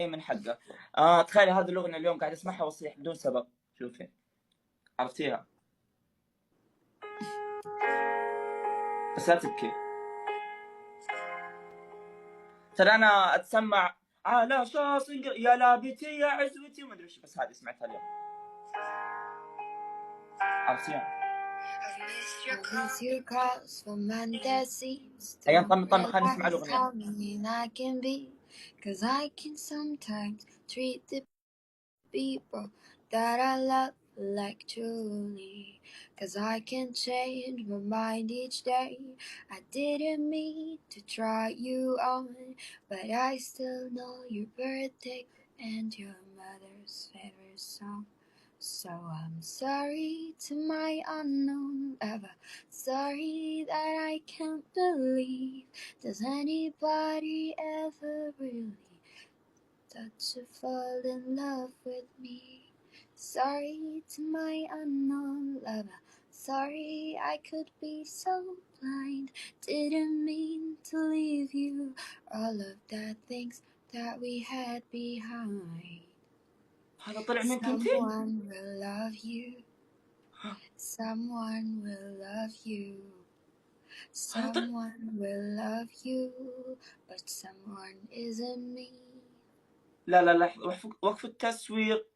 من حقه. تخيلي هذه الأغنية اليوم قاعد أسمعها وأصيح بدون سبب. شوفي عرفتيها بس لا تبكي. ترى أنا أتسمع على شاص يا لابتي يا عزوتي وما أدري إيش، بس هذه سمعتها اليوم. عرفتيها؟ أيام طم خلينا نسمع الأغنية. Cause I can sometimes treat the people that I love like truly. Cause I can change my mind each day. I didn't mean to try you on, but I still know your birthday and your mother's favorite song. So I'm sorry to my unknown lover. Sorry that I can't believe does anybody ever really start to fall in love with me. Sorry to my unknown lover. Sorry I could be so blind. Didn't mean to leave you. All of the things that we had behind. هذا طلع منك أنت؟ Someone will love you. Someone will love you. Someone will love you, but someone isn't me. لا وقف التسويق.